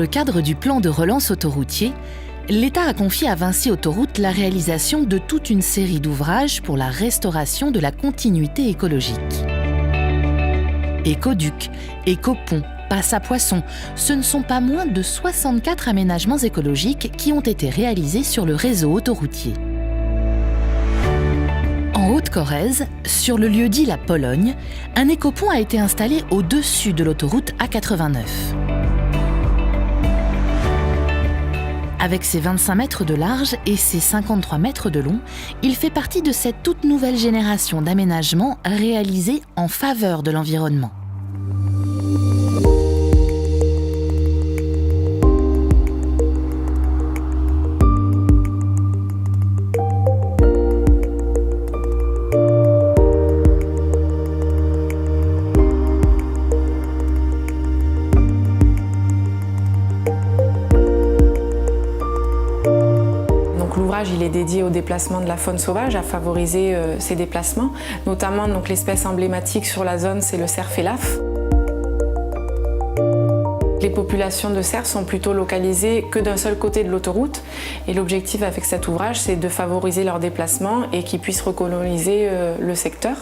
le cadre du plan de relance autoroutier, l'État a confié à Vinci Autoroutes la réalisation de toute une série d'ouvrages pour la restauration de la continuité écologique. Écoduc, écopont, passe à poissons, ce ne sont pas moins de 64 aménagements écologiques qui ont été réalisés sur le réseau autoroutier. En Haute-Corrèze, sur le lieu-dit La Pologne, un écopont a été installé au-dessus de l'autoroute A89. Avec ses 25 mètres de large et ses 53 mètres de long, il fait partie de cette toute nouvelle génération d'aménagements réalisés en faveur de l'environnement. L'ouvrage il est dédié au déplacement de la faune sauvage, à favoriser ces déplacements. Notamment l'espèce emblématique sur la zone, c'est le cerf félaf. Les populations de cerfs sont plutôt localisées que d'un seul côté de l'autoroute. Et l'objectif avec cet ouvrage, c'est de favoriser leur déplacement et qu'ils puissent recoloniser le secteur.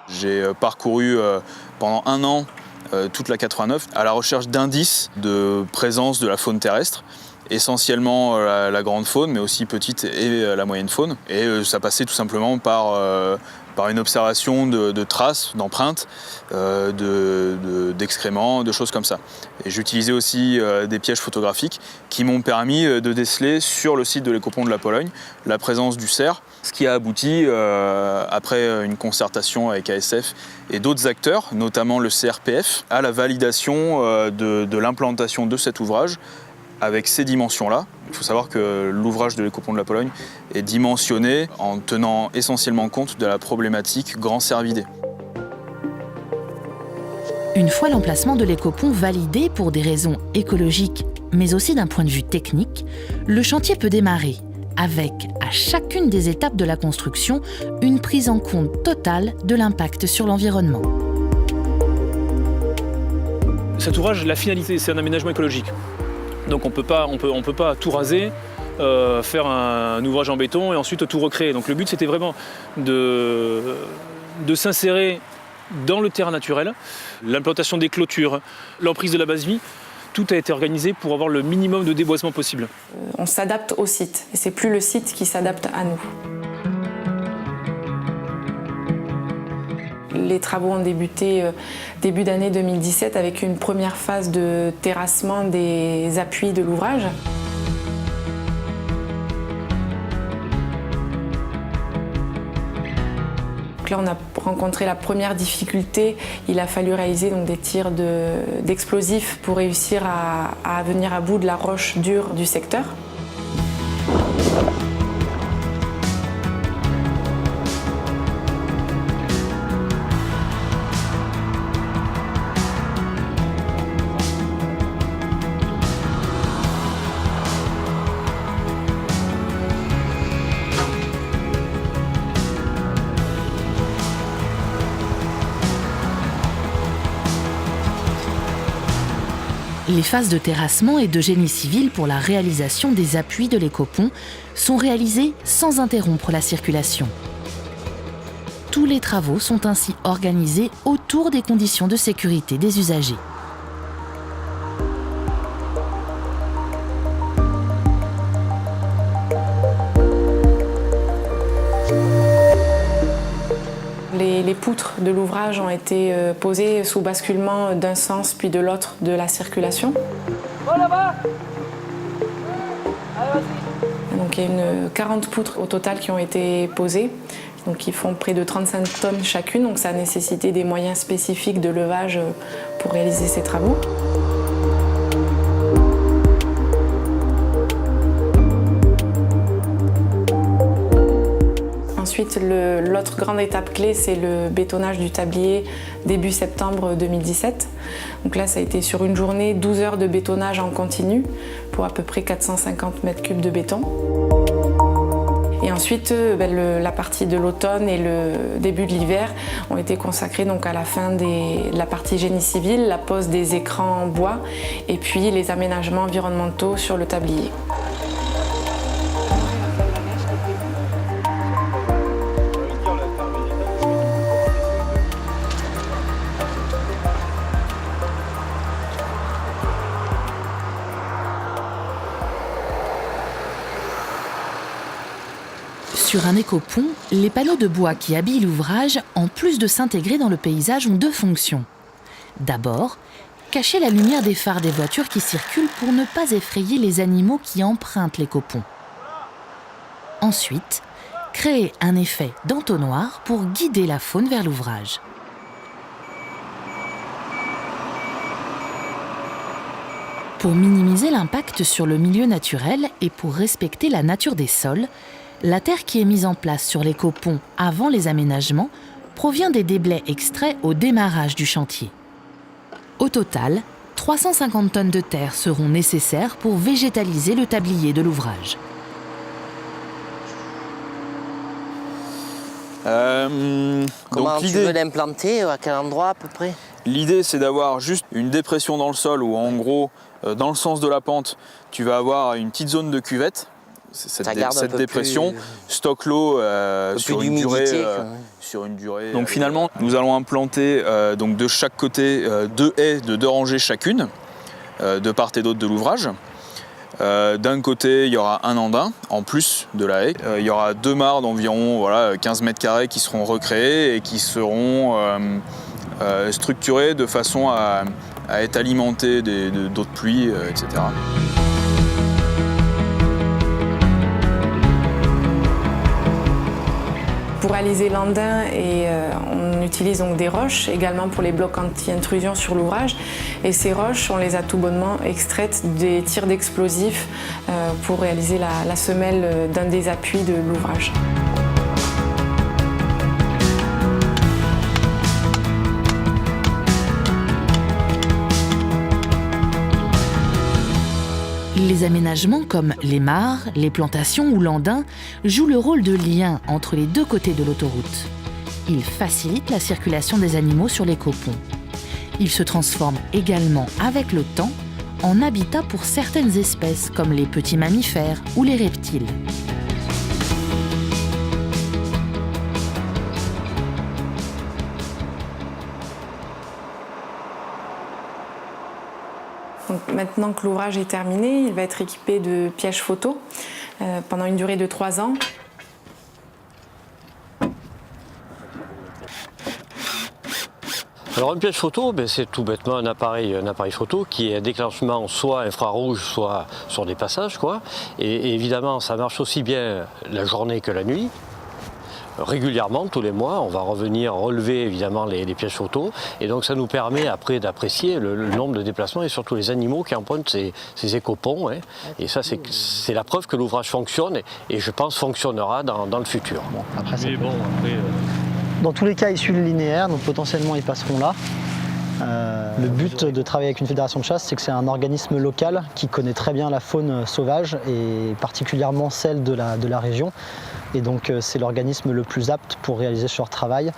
J'ai parcouru pendant un an toute la 89 à la recherche d'indices de présence de la faune terrestre, essentiellement la grande faune, mais aussi petite et la moyenne faune. Et ça passait tout simplement par une observation de traces, d'empreintes, d'excréments, de choses comme ça. Et j'utilisais aussi des pièges photographiques qui m'ont permis de déceler sur le site de l'écopont de la Pologne la présence du cerf, ce qui a abouti, après une concertation avec ASF et d'autres acteurs, notamment le CRPF, à la validation de l'implantation de cet ouvrage avec ces dimensions-là. Il faut savoir que l'ouvrage de l'écopont de la Pologne est dimensionné en tenant essentiellement compte de la problématique grand cervidé. Une fois l'emplacement de l'écopont validé pour des raisons écologiques, mais aussi d'un point de vue technique, le chantier peut démarrer avec, à chacune des étapes de la construction, une prise en compte totale de l'impact sur l'environnement. Cet ouvrage, la finalité, c'est un aménagement écologique. Donc on peut pas tout raser, faire un ouvrage en béton et ensuite tout recréer. Donc le but, c'était vraiment de s'insérer dans le terrain naturel, l'implantation des clôtures, l'emprise de la base vie. Tout a été organisé pour avoir le minimum de déboisement possible. On s'adapte au site, et c'est plus le site qui s'adapte à nous. Les travaux ont débuté début d'année 2017 avec une première phase de terrassement des appuis de l'ouvrage. Là, on a rencontré la première difficulté. Il a fallu réaliser des tirs d'explosifs pour réussir à venir à bout de la roche dure du secteur. Les phases de terrassement et de génie civil pour la réalisation des appuis de l'écopont sont réalisées sans interrompre la circulation. Tous les travaux sont ainsi organisés autour des conditions de sécurité des usagers. Les poutres de l'ouvrage ont été posées sous basculement d'un sens puis de l'autre de la circulation. Donc il y a 40 poutres au total qui ont été posées, donc qui font près de 35 tonnes chacune, donc ça a nécessité des moyens spécifiques de levage pour réaliser ces travaux. Ensuite, l'autre grande étape clé, c'est le bétonnage du tablier début septembre 2017. Donc là, ça a été sur une journée, 12 heures de bétonnage en continu pour à peu près 450 mètres cubes de béton. Et ensuite, la partie de l'automne et le début de l'hiver ont été consacrés donc à la fin de la partie génie civil, la pose des écrans en bois et puis les aménagements environnementaux sur le tablier. Sur un écopont, les panneaux de bois qui habillent l'ouvrage, en plus de s'intégrer dans le paysage, ont deux fonctions. D'abord, cacher la lumière des phares des voitures qui circulent pour ne pas effrayer les animaux qui empruntent les copons. Ensuite, créer un effet d'entonnoir pour guider la faune vers l'ouvrage. Pour minimiser l'impact sur le milieu naturel et pour respecter la nature des sols, la terre qui est mise en place sur les copons avant les aménagements provient des déblais extraits au démarrage du chantier. Au total, 350 tonnes de terre seront nécessaires pour végétaliser le tablier de l'ouvrage. Comment tu veux l'implanter, à quel endroit à peu près? L'idée, c'est d'avoir juste une dépression dans le sol où, en gros, dans le sens de la pente, tu vas avoir une petite zone de cuvette. Cette dépression stocke l'eau sur une durée. Donc finalement, nous allons implanter donc de chaque côté deux haies de 2 rangées chacune, de part et d'autre de l'ouvrage. D'un côté, il y aura un andin en plus de la haie. Il y aura 2 mares d'environ 15 mètres carrés qui seront recréées et qui seront structurées de façon à être alimentées d'eau de pluie, etc. Pour réaliser l'andin, on utilise donc des roches également pour les blocs anti-intrusion sur l'ouvrage. Et ces roches, on les a tout bonnement extraites des tirs d'explosifs pour réaliser la semelle d'un des appuis de l'ouvrage. Les aménagements comme les mares, les plantations ou l'andin jouent le rôle de lien entre les deux côtés de l'autoroute. Ils facilitent la circulation des animaux sur les copons. Ils se transforment également avec le temps en habitat pour certaines espèces comme les petits mammifères ou les reptiles. Donc maintenant que l'ouvrage est terminé, il va être équipé de pièges photo pendant une durée de 3 ans. Alors un piège photo, c'est tout bêtement un appareil photo qui est un déclenchement soit infrarouge, soit sur des passages, quoi. Et évidemment, ça marche aussi bien la journée que la nuit. Régulièrement, tous les mois, on va revenir relever évidemment les pièges photos. Et donc ça nous permet après d'apprécier le nombre de déplacements et surtout les animaux qui empruntent ces écoponts. Hein. Et ça, c'est la preuve que l'ouvrage fonctionne et je pense fonctionnera dans le futur. Bon, après, dans tous les cas, ils suivent le linéaire, donc potentiellement ils passeront là. Le but de travailler avec une fédération de chasse, c'est que c'est un organisme local qui connaît très bien la faune sauvage et particulièrement celle de la région. Et donc c'est l'organisme le plus apte pour réaliser ce genre de travail,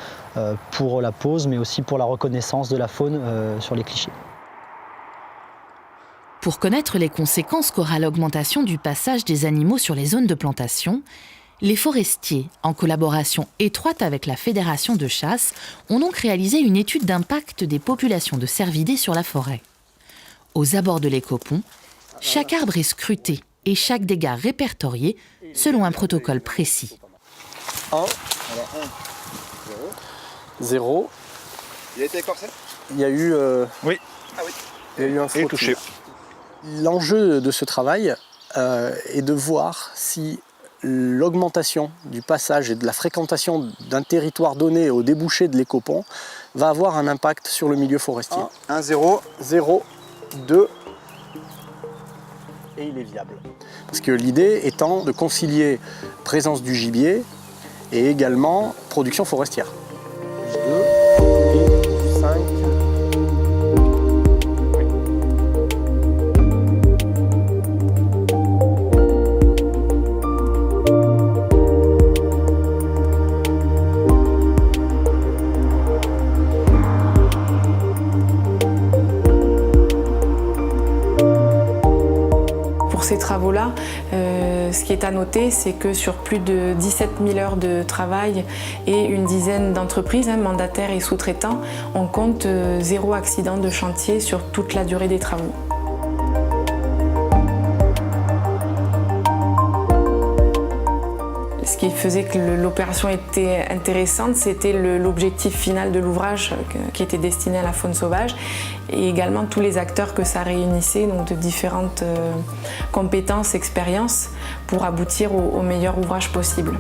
pour la pose, mais aussi pour la reconnaissance de la faune sur les clichés. Pour connaître les conséquences qu'aura l'augmentation du passage des animaux sur les zones de plantation, les forestiers, en collaboration étroite avec la Fédération de chasse, ont donc réalisé une étude d'impact des populations de cervidés sur la forêt. Aux abords de l'écopont, chaque arbre est scruté et chaque dégât répertorié selon un protocole précis. 1, 0. Il a été écorcé ? Il y a eu, oui. Il y a eu un frottis. Touché. L'enjeu de ce travail est de voir si l'augmentation du passage et de la fréquentation d'un territoire donné au débouché de l'écopont va avoir un impact sur le milieu forestier. 1, 0. 0, 2, et il est viable. Parce que l'idée étant de concilier présence du gibier et également production forestière. 2 et 5. ces travaux-là, ce qui est à noter, c'est que sur plus de 17 000 heures de travail et une dizaine d'entreprises, mandataires et sous-traitants, on compte 0 accident de chantier sur toute la durée des travaux. Ce qui faisait que l'opération était intéressante, c'était l'objectif final de l'ouvrage qui était destiné à la faune sauvage et également tous les acteurs que ça réunissait, donc de différentes compétences, expériences, pour aboutir au meilleur ouvrage possible.